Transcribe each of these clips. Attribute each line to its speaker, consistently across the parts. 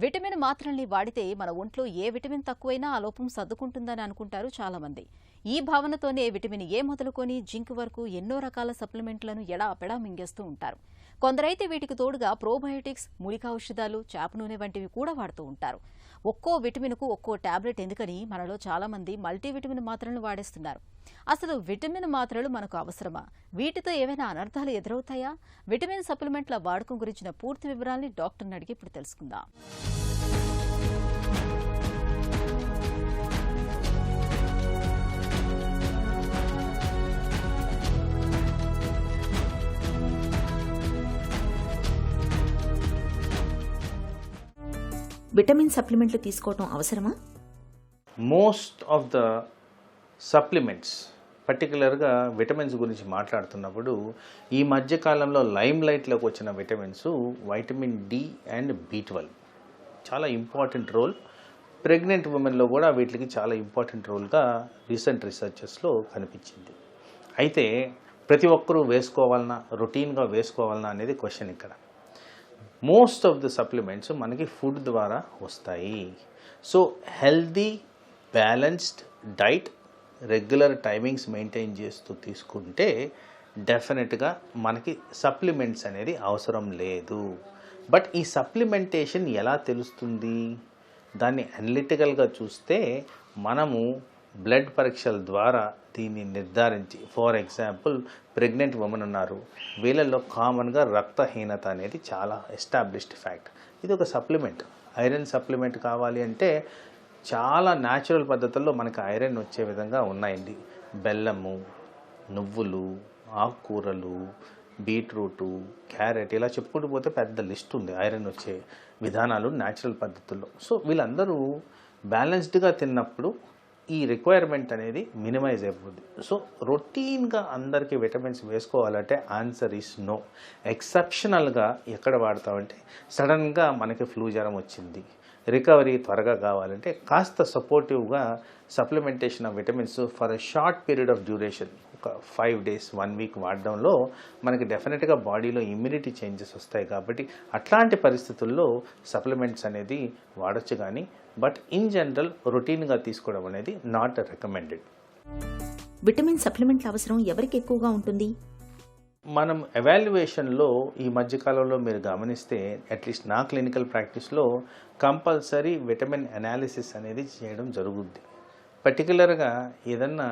Speaker 1: Vitamin మాత్రల్ని వాడితే మన ఒంట్లో ఏ విటమిన్ తక్కువైనా ఆ లోపం సర్దుకుంటుందని అనుకుంటారు చాలామంది. ఈ భావనతోనే విటమిన్ ఏ మొదలుకొని జింక్ వరకు ఎన్నో రకాల సప్లిమెంట్లను ఎడాపెడా మింగేస్తూ ఉంటారు. కొందరైతే వీటికి తోడుగా ప్రోబయోటిక్స్, మూలికా ఔషధాలు, చేప నూనె వంటివి కూడా వాడుతూ ఉంటారు. ఒక్కో విటమిన్కు ఒక్కో టాబ్లెట్ ఎందుకని మనలో చాలామంది మల్టీవిటమిన్ మాత్రలను వాడేస్తున్నారు. అసలు విటమిన్ మాత్రలు మనకు అవసరమా? వీటితో ఏవైనా అనర్థాలు ఎదురవుతాయా? విటమిన్ సప్లిమెంట్ల వాడకం గురించిన పూర్తి వివరాల్ని డాక్టర్ని అడిగి ఇప్పుడు తెలుసుకుందాం.
Speaker 2: విటమిన్ సప్లిమెంట్లు తీసుకోవటం అవసరమా?
Speaker 3: మోస్ట్ ఆఫ్ ద సప్లిమెంట్స్, పర్టికులర్గా విటమిన్స్ గురించి మాట్లాడుతున్నప్పుడు ఈ మధ్యకాలంలో లైమ్ లైట్లోకి వచ్చిన vitamins vitamin D and B12 చాలా ఇంపార్టెంట్ రోల్. ప్రెగ్నెంట్ ఉమెన్లో కూడా వీటికి చాలా ఇంపార్టెంట్ రోల్గా రీసెంట్ రీసెర్చెస్లో కనిపించింది. అయితే ప్రతి ఒక్కరూ వేసుకోవాలన్నా, రొటీన్గా వేసుకోవాలన్నా అనేది క్వశ్చన్ ఇక్కడ. మోస్ట్ ఆఫ్ ద సప్లిమెంట్స్ మనకి ఫుడ్ ద్వారా వస్తాయి. So healthy balanced diet, regular timings maintain చేస్తూ తీసుకుంటే డెఫినెట్గా మనకి సప్లిమెంట్స్ అనేది అవసరం లేదు. బట్ ఈ సప్లిమెంటేషన్ ఎలా తెలుస్తుంది? దాన్ని అనలిటికల్గా చూస్తే మనము బ్లడ్ పరీక్షల ద్వారా దీన్ని నిర్ధారించి, ఫర్ ఎగ్జాంపుల్ ప్రెగ్నెంట్ ఉమెన్ ఉన్నారు, వీళ్ళల్లో కామన్గా రక్తహీనత అనేది చాలా ఎస్టాబ్లిష్డ్ ఫ్యాక్ట్. ఇది ఒక సప్లిమెంట్. ఐరన్ సప్లిమెంట్ కావాలి అంటే చాలా న్యాచురల్ పద్ధతుల్లో మనకు ఐరన్ వచ్చే విధంగా ఉన్నాయండి. బెల్లము, నువ్వులు, ఆకుకూరలు, బీట్రూటు, క్యారెట్, ఇలా చెప్పుకుంటూ పోతే పెద్ద లిస్ట్ ఉంది ఐరన్ వచ్చే విధానాలు న్యాచురల్ పద్ధతుల్లో. సో వీళ్ళందరూ బ్యాలెన్స్డ్గా తిన్నప్పుడు ఈ రిక్వైర్మెంట్ అనేది మినిమైజ్ అయిపోతుంది. సో రొటీన్గా అందరికీ విటమిన్స్ వేసుకోవాలంటే ఆన్సర్ ఈస్ నో. ఎక్సెప్షనల్గా ఎక్కడ వాడతామంటే సడన్గా మనకి ఫ్లూ జ్వరం వచ్చింది, రికవరీ త్వరగా కావాలంటే కాస్త సపోర్టివ్గా supplementation of vitamins for a short period of duration, ఒక 5 days 1 week వాడడంలో మనకి డెఫినెట్గా బాడీలో ఇమ్యూనిటీ చేంజెస్ వస్తాయి. కాబట్టి అట్లాంటి పరిస్థితుల్లో సప్లిమెంట్స్ అనేది వాడచ్చు, కానీ బట్ ఇన్ జనరల్ రొటీన్గా తీసుకోవడం అనేది నాట్ రికమెండెడ్.
Speaker 2: విటమిన్ సప్లిమెంట్ల అవసరం ఎవరికి ఎక్కువగా ఉంటుంది?
Speaker 3: మనం ఎవాల్యుయేషన్లో ఈ మధ్యకాలంలో మీరు గమనిస్తే అట్లీస్ట్ నా క్లినికల్ ప్రాక్టీస్లో కంపల్సరీ విటమిన్ అనాలిసిస్ అనేది చేయడం జరుగుద్ది. పర్టికులర్గా ఏదన్నా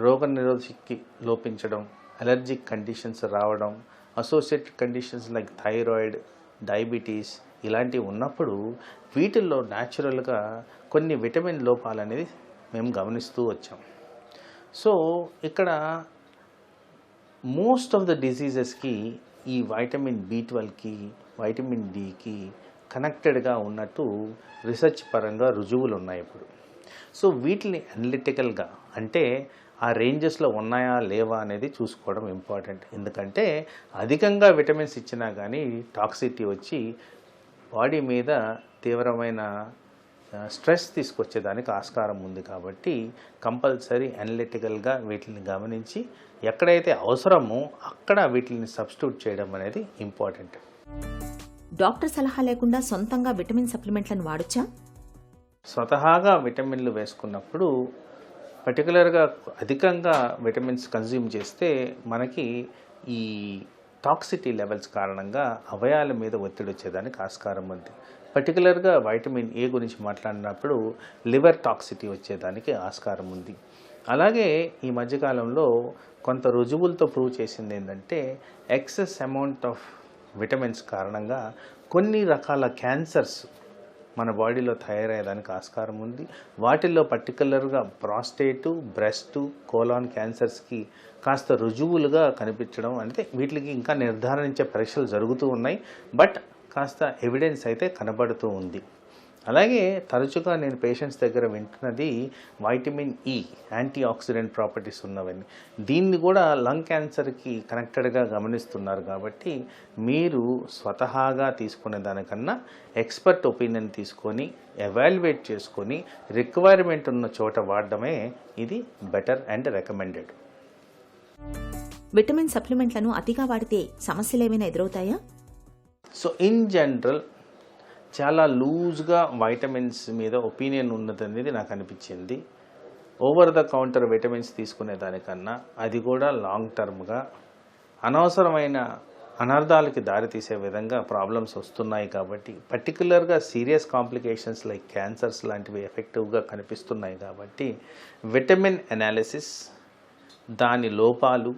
Speaker 3: రోగనిరోధకి లోపించడం, అలర్జిక్ కండిషన్స్ రావడం, associated conditions like thyroid, diabetes ఇలాంటివి ఉన్నప్పుడు వీటిల్లో న్యాచురల్గా కొన్ని విటమిన్ లోపాలు అనేది మేము గమనిస్తూ వచ్చాం. సో ఇక్కడ మోస్ట్ ఆఫ్ ద డిసీజెస్కి ఈ వైటమిన్ B12కి, వైటమిన్ డికి కనెక్టెడ్గా ఉన్నట్టు రీసెర్చ్ పరంగా రుజువులు ఉన్నాయి ఇప్పుడు. సో వీటిని అనలిటికల్గా అంటే ఆ రేంజెస్లో ఉన్నాయా లేవా అనేది చూసుకోవడం ఇంపార్టెంట్. ఎందుకంటే అధికంగా విటమిన్స్ ఇచ్చినా కానీ టాక్సిటీ వచ్చి బాడీ మీద తీవ్రమైన స్ట్రెస్ తీసుకొచ్చేదానికి ఆస్కారం ఉంది. కాబట్టి కంపల్సరీ అనలిటికల్గా వీటిని గమనించి ఎక్కడైతే అవసరమో అక్కడ వీటిని సబ్స్టిట్యూట్ చేయడం అనేది ఇంపార్టెంట్.
Speaker 2: డాక్టర్ సలహా లేకుండా సొంతంగా విటమిన్ సప్లిమెంట్లను వాడొచ్చా?
Speaker 3: స్వతహాగా విటమిన్లు వేసుకున్నప్పుడు పర్టికులర్గా అధికంగా విటమిన్స్ కన్జ్యూమ్ చేస్తే మనకి ఈ టాక్సిటీ లెవెల్స్ కారణంగా అవయాల మీద ఒత్తిడి వచ్చేదానికి ఆస్కారం ఉంది. పర్టికులర్గా వైటమిన్ ఏ గురించి మాట్లాడినప్పుడు లివర్ టాక్సిటీ వచ్చేదానికి ఆస్కారం ఉంది. అలాగే ఈ మధ్యకాలంలో కొంత రుజువులతో ప్రూవ్ చేసింది ఏంటంటే ఎక్సెస్ అమౌంట్ ఆఫ్ విటమిన్స్ కారణంగా కొన్ని రకాల క్యాన్సర్స్ మన బాడీలో తయారయ్యేదానికి ఆస్కారం ఉంది. వాటిల్లో పర్టికులర్గా ప్రాస్టేటు, బ్రెస్టు, కోలాన్ క్యాన్సర్స్కి కాస్త రుజువులుగా కనిపించడం, అంటే వీటికి ఇంకా నిర్ధారించే పరీక్షలు జరుగుతూ ఉన్నాయి. బట్ కాస్త ఎవిడెన్స్ అయితే కనబడుతూ ఉంది. అలాగే తరచుగా నేను పేషెంట్స్ దగ్గర వింటున్నది vitamin E anti oxidant properties ఉన్నవన్నీ. దీన్ని కూడా లంగ్ క్యాన్సర్కి కనెక్టెడ్గా గమనిస్తున్నారు. కాబట్టి మీరు స్వతహాగా తీసుకునే దానికన్నా ఎక్స్పర్ట్ ఒపీనియన్ తీసుకొని ఎవాల్యుయేట్ చేసుకొని రిక్వైర్మెంట్ ఉన్న చోట వాడడమే ఇది బెటర్ అండ్ రికమెండెడ్.
Speaker 2: విటమిన్ సప్లిమెంట్లను అతిగా వాడితే సమస్యలు ఏమైనా ఎదురవుతాయా?
Speaker 3: సో ఇన్ జనరల్ చాలా లూజ్గా వైటమిన్స్ మీద ఒపీనియన్ ఉన్నదనేది నాకు అనిపించింది. ఓవర్ ద కౌంటర్ విటమిన్స్ తీసుకునే దానికన్నా అది కూడా లాంగ్ టర్మ్గా అనవసరమైన అనర్థాలకి దారితీసే విధంగా ప్రాబ్లమ్స్ వస్తున్నాయి కాబట్టి, పర్టికులర్గా సీరియస్ కాంప్లికేషన్స్ లైక్ క్యాన్సర్స్ లాంటివి ఎఫెక్టివ్గా కనిపిస్తున్నాయి కాబట్టి విటమిన్ అనాలిసిస్, దాని లోపాలు,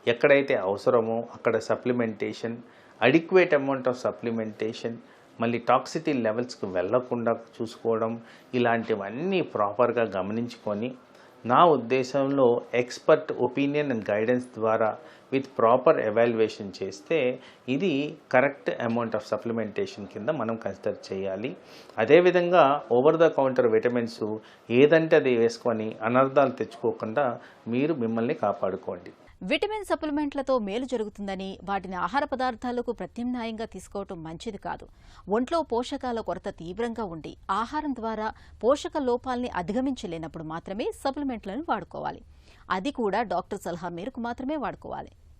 Speaker 3: ఎక్కడైతే అవసరమో అక్కడ supplementation, adequate amount of supplementation, మళ్ళీ టాక్సిటీ లెవెల్స్కి వెళ్లకుండా చూసుకోవడం, ఇలాంటివన్నీ ప్రాపర్గా గమనించుకొని నా ఉద్దేశంలో ఎక్స్పర్ట్ ఒపీనియన్ అండ్ గైడెన్స్ ద్వారా విత్ ప్రాపర్ ఎవాల్యుయేషన్ చేస్తే ఇది కరెక్ట్ అమౌంట్ ఆఫ్ సప్లిమెంటేషన్ కింద మనం కన్సిడర్ చేయాలి. అదేవిధంగా ఓవర్ ద కౌంటర్ విటమిన్స్ ఏదంటే అది వేసుకొని అనర్థాలు తెచ్చుకోకుండా మీరు మిమ్మల్ని కాపాడుకోండి.
Speaker 1: విటమిన్ సప్లిమెంట్లతో మేలు జరుగుతుందని వాటిని ఆహార పదార్థాలకు ప్రత్యామ్నాయంగా తీసుకోవటం మంచిది కాదు. ఒంట్లో పోషకాల కొరత తీవ్రంగా ఉండి ఆహారం ద్వారా పోషక లోపాల్ని అధిగమించలేనప్పుడు మాత్రమే సప్లిమెంట్లను వాడుకోవాలి. అది కూడా డాక్టర్ సలహా మేరకు మాత్రమే వాడుకోవాలి.